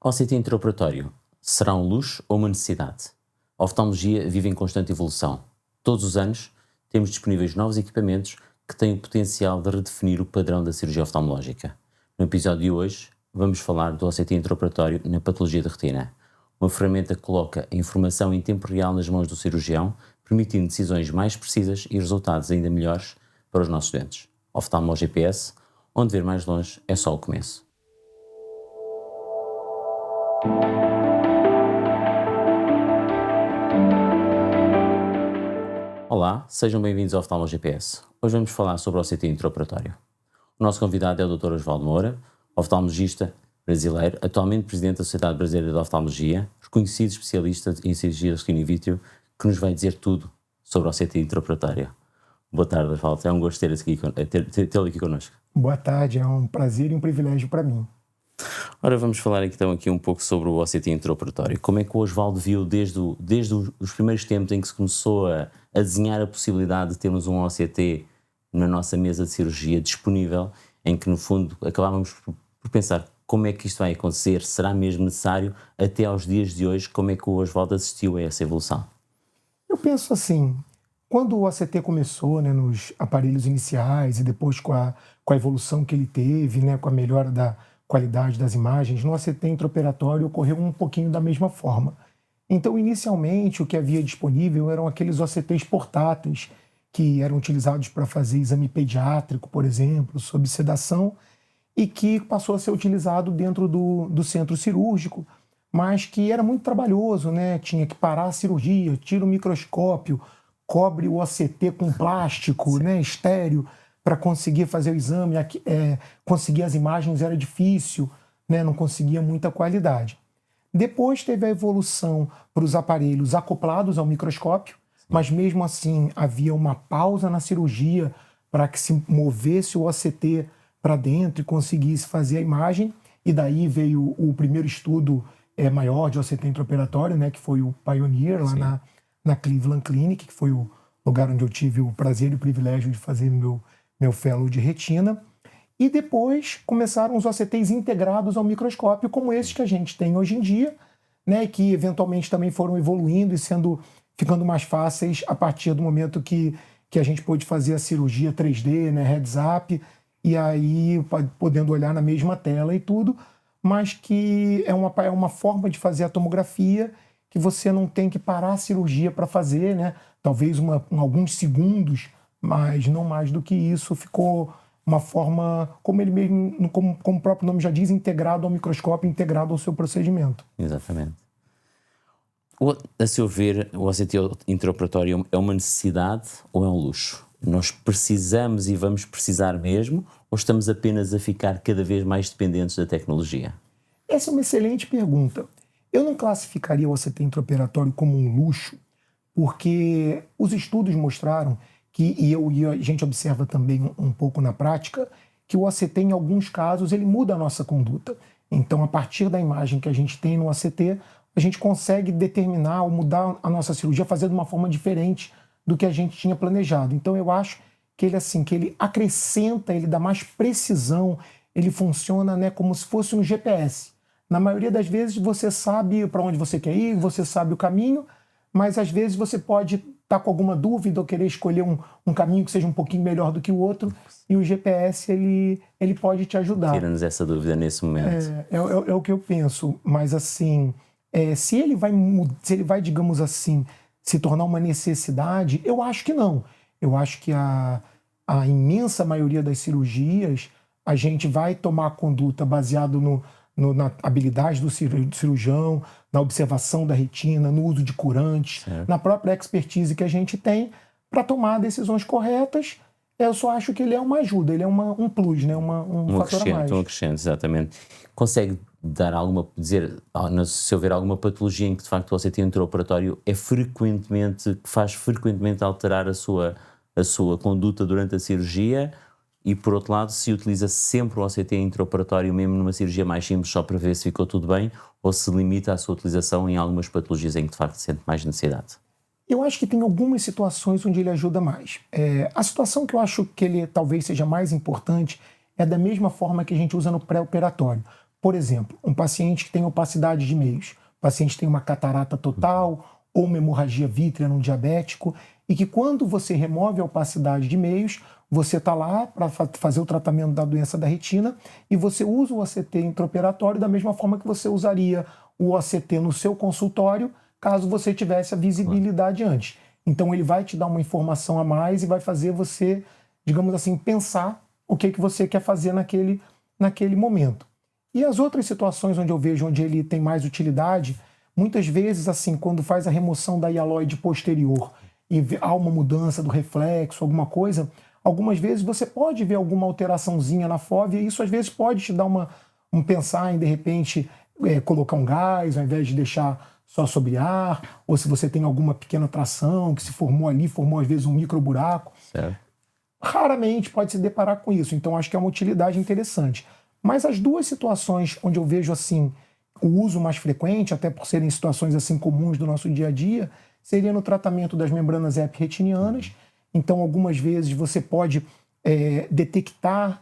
OCT intraoperatório será um luxo ou uma necessidade? A oftalmologia vive em constante evolução. Todos os anos temos disponíveis novos equipamentos que têm o potencial de redefinir o padrão da cirurgia oftalmológica. No episódio de hoje, vamos falar do OCT intraoperatório na patologia de retina. Uma ferramenta que coloca a informação em tempo real nas mãos do cirurgião, permitindo decisões mais precisas e resultados ainda melhores para os nossos doentes. Oftalmo GPS, onde ver mais longe é só o começo. Olá, sejam bem-vindos ao Oftalmo GPS. Hoje vamos falar sobre o OCT intraoperatório. O nosso convidado é o Dr. Osvaldo Moura, oftalmologista brasileiro, atualmente presidente da Sociedade Brasileira de Oftalmologia, reconhecido especialista em cirurgia de retina in vitro, que nos vai dizer tudo sobre o OCT intraoperatório. Boa tarde, Osvaldo. É um gosto tê-lo aqui connosco. Boa tarde, é um prazer e um privilégio para mim. Ora, vamos falar então aqui um pouco sobre o OCT intraoperatório. Como é que o Osvaldo viu desde os primeiros tempos em que se começou a desenhar a possibilidade de termos um OCT na nossa mesa de cirurgia disponível, em que no fundo acabávamos por pensar como é que isto vai acontecer, será mesmo necessário, até aos dias de hoje, como é que o Osvaldo assistiu a essa evolução? Eu penso assim, quando o OCT começou, né, nos aparelhos iniciais e depois com a evolução que ele teve, né, com a melhora da qualidade das imagens, no OCT intraoperatório ocorreu um pouquinho da mesma forma. Então, inicialmente, o que havia disponível eram aqueles OCTs portáteis que eram utilizados para fazer exame pediátrico, por exemplo, sob sedação, e que passou a ser utilizado dentro do centro cirúrgico, mas que era muito trabalhoso, né? Tinha que parar a cirurgia, tira o microscópio, cobre o OCT com plástico, né, estéreo, para conseguir fazer o exame, conseguir as imagens era difícil, né, não conseguia muita qualidade. Depois teve a evolução para os aparelhos acoplados ao microscópio, mas mesmo assim havia uma pausa na cirurgia para que se movesse o OCT para dentro e conseguisse fazer a imagem, e daí veio o primeiro estudo maior de OCT intraoperatório, né, que foi o Pioneer, lá na Cleveland Clinic, que foi o lugar onde eu tive o prazer e o privilégio de fazer meu fellow de retina. E depois começaram os OCTs integrados ao microscópio, como esses que a gente tem hoje em dia, né, que eventualmente também foram evoluindo e ficando mais fáceis a partir do momento que a gente pôde fazer a cirurgia 3D, né, heads-up, e aí podendo olhar na mesma tela e tudo, mas que é uma forma de fazer a tomografia que você não tem que parar a cirurgia para fazer, né? Talvez alguns segundos, mas não mais do que isso. Ficou uma forma, como ele mesmo, como o próprio nome já diz, integrado ao microscópio, integrado ao seu procedimento. Exatamente. A seu ver, o OCT intraoperatório é uma necessidade ou é um luxo? Nós precisamos e vamos precisar mesmo, ou estamos apenas a ficar cada vez mais dependentes da tecnologia? Essa é uma excelente pergunta. Eu não classificaria o OCT intraoperatório como um luxo, porque os estudos mostraram e a gente observa também um pouco na prática, que o OCT, em alguns casos, ele muda a nossa conduta. Então, a partir da imagem que a gente tem no OCT, a gente consegue determinar ou mudar a nossa cirurgia, fazer de uma forma diferente do que a gente tinha planejado. Então, eu acho que ele acrescenta, ele dá mais precisão, ele funciona, né, como se fosse um GPS. Na maioria das vezes você sabe para onde você quer ir, você sabe o caminho, mas às vezes você pode estar com alguma dúvida ou querer escolher um caminho que seja um pouquinho melhor do que o outro, e o GPS ele pode te ajudar. Tira-nos essa dúvida nesse momento. É o que eu penso, mas assim, se ele vai, digamos assim, se tornar uma necessidade, eu acho que não. Eu acho que a imensa maioria das cirurgias, a gente vai tomar a conduta baseado na habilidade do cirurgião, na observação da retina, no uso de curantes, na própria expertise que a gente tem para tomar decisões corretas. Eu só acho que ele é uma ajuda, ele é um plus, né? um fator a mais. Um acrescento, exatamente. Consegue dar se houver alguma patologia em que de facto o OCT intraoperatório faz frequentemente alterar a sua conduta durante a cirurgia? E, por outro lado, se utiliza sempre o OCT intraoperatório mesmo numa cirurgia mais simples, só para ver se ficou tudo bem, ou se limita a sua utilização em algumas patologias em que, de facto, sente mais necessidade? Eu acho que tem algumas situações onde ele ajuda mais. A situação que eu acho que ele talvez seja mais importante é da mesma forma que a gente usa no pré-operatório. Por exemplo, um paciente que tem opacidade de meios, o paciente tem uma catarata total ou uma hemorragia vítrea num diabético, e que quando você remove a opacidade de meios, você está lá para fazer o tratamento da doença da retina e você usa o OCT intraoperatório da mesma forma que você usaria o OCT no seu consultório, caso você tivesse a visibilidade antes. Então ele vai te dar uma informação a mais e vai fazer você, digamos assim, pensar o que você quer fazer naquele momento. E as outras situações onde eu vejo onde ele tem mais utilidade, muitas vezes, assim, quando faz a remoção da hialoide posterior e há uma mudança do reflexo, alguma coisa, algumas vezes você pode ver alguma alteraçãozinha na fóvea e isso às vezes pode te dar um pensar em, de repente, colocar um gás ao invés de deixar só sobre ar, ou se você tem alguma pequena tração que se formou ali, formou às vezes um microburaco. Certo. Raramente pode se deparar com isso, então acho que é uma utilidade interessante. Mas as duas situações onde eu vejo assim o uso mais frequente, até por serem situações assim comuns do nosso dia a dia, seria no tratamento das membranas epretinianas. Então, algumas vezes você pode detectar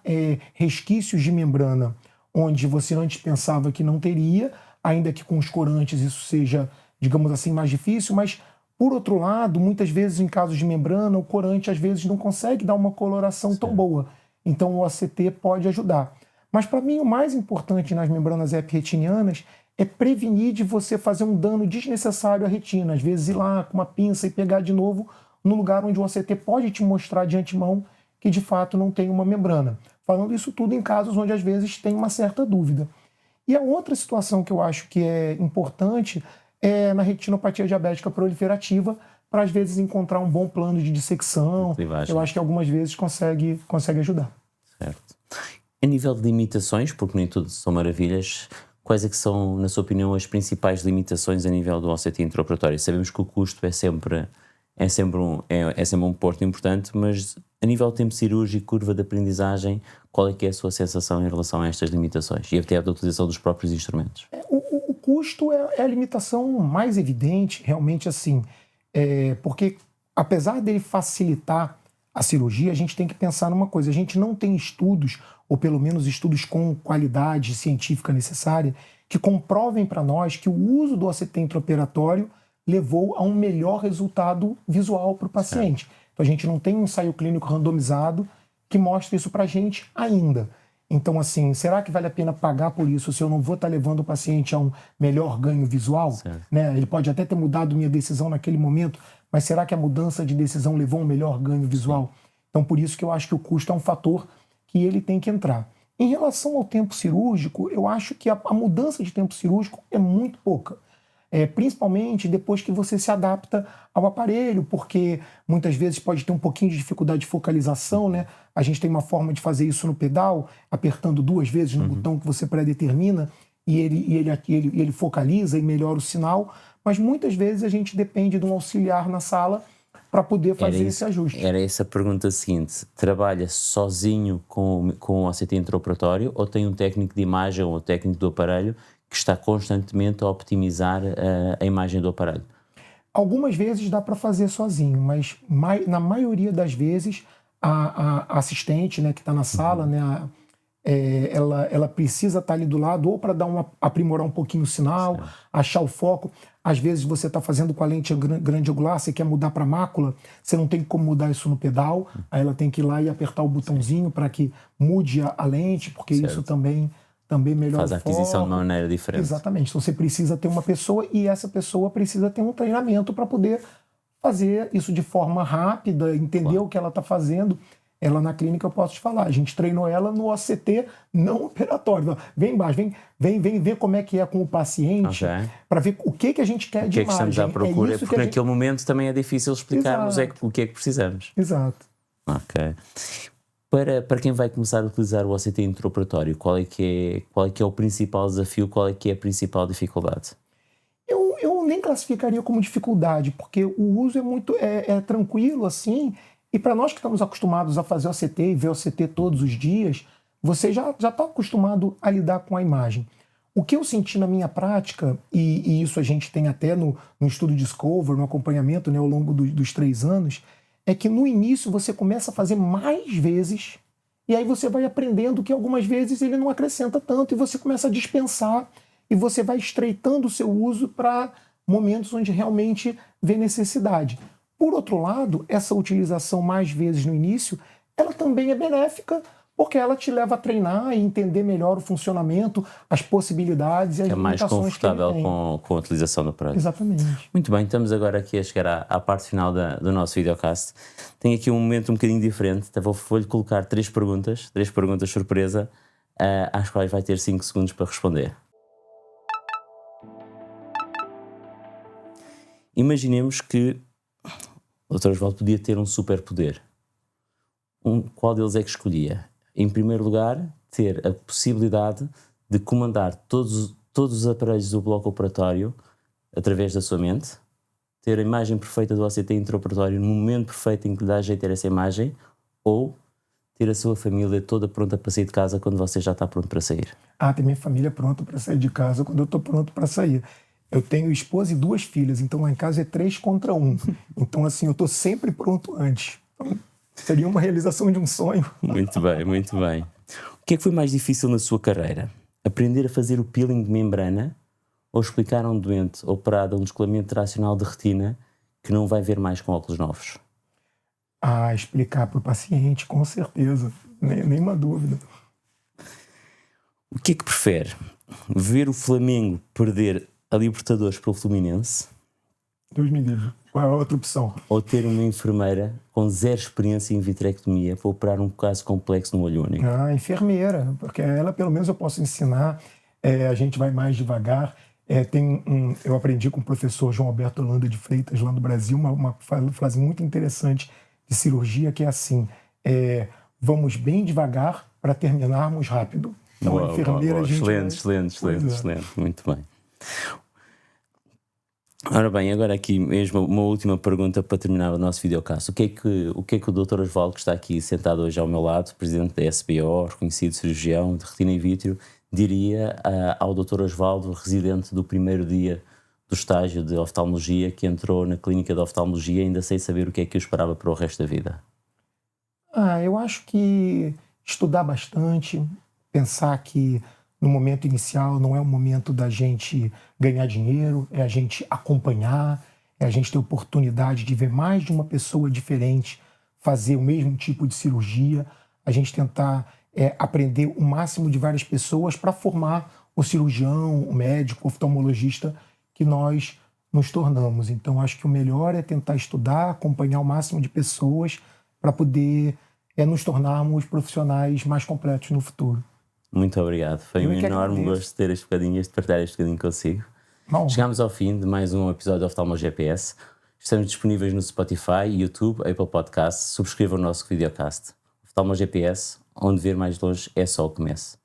resquícios de membrana onde você antes pensava que não teria, ainda que com os corantes isso seja, digamos assim, mais difícil, mas, por outro lado, muitas vezes em casos de membrana, o corante às vezes não consegue dar uma coloração tão boa. Então, o OCT pode ajudar. Mas, para mim, o mais importante nas membranas epretinianas é prevenir de você fazer um dano desnecessário à retina. Às vezes ir lá com uma pinça e pegar de novo no lugar onde o OCT pode te mostrar de antemão que, de fato, não tem uma membrana. Falando isso tudo em casos onde, às vezes, tem uma certa dúvida. E a outra situação que eu acho que é importante é na retinopatia diabética proliferativa, para, às vezes, encontrar um bom plano de dissecção. Eu acho que algumas vezes consegue ajudar. Certo. A nível de limitações, porque nem tudo são maravilhas, quais é que são, na sua opinião, as principais limitações a nível do OCT intraoperatório? Sabemos que o custo é sempre um ponto importante, mas a nível de tempo cirúrgico, curva de aprendizagem, qual é que é a sua sensação em relação a estas limitações e até a utilização dos próprios instrumentos? O custo é a limitação mais evidente, realmente assim, porque apesar dele facilitar a cirurgia, a gente tem que pensar numa coisa, a gente não tem estudos, ou pelo menos estudos com qualidade científica necessária, que comprovem para nós que o uso do OCT intraoperatório levou a um melhor resultado visual para o paciente. Certo. Então a gente não tem um ensaio clínico randomizado que mostre isso para a gente ainda. Então, assim, será que vale a pena pagar por isso se eu não vou estar levando o paciente a um melhor ganho visual? Né? Ele pode até ter mudado minha decisão naquele momento, mas será que a mudança de decisão levou a um melhor ganho visual? Então, por isso que eu acho que o custo é um fator que ele tem que entrar. Em relação ao tempo cirúrgico, eu acho que a mudança de tempo cirúrgico é muito pouca. Principalmente depois que você se adapta ao aparelho, porque muitas vezes pode ter um pouquinho de dificuldade de focalização, né? A gente tem uma forma de fazer isso no pedal, apertando 2 vezes no botão que você pré-determina e ele focaliza e melhora o sinal, mas muitas vezes a gente depende de um auxiliar na sala para poder fazer esse ajuste. Era essa a pergunta seguinte: trabalha sozinho com o OCT intraoperatório ou tem um técnico de imagem ou técnico do aparelho que está constantemente a optimizar a imagem do aparelho? Algumas vezes dá para fazer sozinho, mas na maioria das vezes a assistente, né, que está na sala, né, ela precisa estar ali do lado ou para aprimorar um pouquinho o sinal, certo, achar o foco. Às vezes você está fazendo com a lente grande angular, você quer mudar para mácula, você não tem como mudar isso no pedal, aí ela tem que ir lá e apertar o botãozinho para que mude a lente, porque certo, isso também melhora o foco. Faz a aquisição de uma maneira diferente. Exatamente. Então você precisa ter uma pessoa e essa pessoa precisa ter um treinamento para poder fazer isso de forma rápida, entender claro, o que ela está fazendo. Ela na clínica, eu posso te falar, a gente treinou ela no OCT não operatório. Vem embaixo, vem ver como é que é com o paciente, para ver o que a gente quer de imagem. O que estamos à procura, porque naquele momento também é difícil explicarmos o que é que precisamos. Exato. Ok. Para quem vai começar a utilizar o OCT intraoperatório, qual é que é o principal desafio, qual é que é a principal dificuldade? Eu nem classificaria como dificuldade, porque o uso é muito tranquilo assim, e para nós que estamos acostumados a fazer OCT e ver OCT todos os dias, você já está acostumado a lidar com a imagem. O que eu senti na minha prática, e isso a gente tem até no estudo Discover, no acompanhamento, né, ao longo dos 3 anos, é que no início você começa a fazer mais vezes E aí você vai aprendendo que algumas vezes ele não acrescenta tanto e você começa a dispensar e você vai estreitando o seu uso para momentos onde realmente vê necessidade. Por outro lado, essa utilização mais vezes no início, ela também é benéfica, porque ela te leva a treinar e entender melhor o funcionamento, as possibilidades e as mais limitações que ele confortável tem. com a utilização do produto. Exatamente. Muito bem, estamos agora aqui a chegar à parte final do nosso videocast. Tenho aqui um momento um bocadinho diferente, então vou-lhe colocar três perguntas surpresa, às quais vai ter 5 segundos para responder. Imaginemos que o Dr. Osvaldo podia ter um superpoder. Qual deles é que escolhia? Em primeiro lugar, ter a possibilidade de comandar todos os aparelhos do bloco operatório através da sua mente, ter a imagem perfeita do OCT intraoperatório no momento perfeito em que lhe dá jeito ter essa imagem, ou ter a sua família toda pronta para sair de casa quando você já está pronto para sair. Ter minha família pronta para sair de casa quando eu estou pronto para sair. Eu tenho esposa e 2 filhas, então lá em casa é 3 contra 1. Então, assim, eu estou sempre pronto antes. Então, seria uma realização de um sonho. Muito bem, muito bem. O que é que foi mais difícil na sua carreira? Aprender a fazer o peeling de membrana ou explicar a um doente operado um descolamento tracional de retina que não vai ver mais com óculos novos? Explicar para o paciente, com certeza. Nenhuma dúvida. O que é que prefere? Ver o Flamengo perder a Libertadores para o Fluminense? Deus me livre. Qual é a outra opção? Ou ter uma enfermeira com 0 experiência em vitrectomia para operar um caso complexo no olho único? Enfermeira, porque ela pelo menos eu posso ensinar, a gente vai mais devagar. Eu aprendi com o professor João Alberto Holanda de Freitas, lá no Brasil, uma frase muito interessante de cirurgia, que é assim, vamos bem devagar para terminarmos rápido. Então, a enfermeira... Excelente, muito bem. Ora bem, agora aqui mesmo uma última pergunta para terminar o nosso videocast. O que é que o Dr. Osvaldo, que está aqui sentado hoje ao meu lado, presidente da SBO, reconhecido cirurgião de retina in vitro, diria ao Dr. Osvaldo, residente do primeiro dia do estágio de oftalmologia, que entrou na clínica de oftalmologia ainda sem saber o que é que o esperava para o resto da vida? Eu acho que estudar bastante, pensar que no momento inicial não é o momento da gente ganhar dinheiro, é a gente acompanhar, é a gente ter oportunidade de ver mais de uma pessoa diferente fazer o mesmo tipo de cirurgia, a gente tentar aprender o máximo de várias pessoas para formar o cirurgião, o médico, o oftalmologista que nós nos tornamos. Então, acho que o melhor é tentar estudar, acompanhar o máximo de pessoas para poder nos tornarmos profissionais mais completos no futuro. Muito obrigado. Foi um enorme gosto de ter de partilhar este bocadinho consigo. Bom. Chegámos ao fim de mais um episódio de Oftalmo GPS. Estamos disponíveis no Spotify, YouTube, Apple Podcasts. Subscreva o nosso videocast. Oftalmo GPS, onde ver mais longe é só o começo.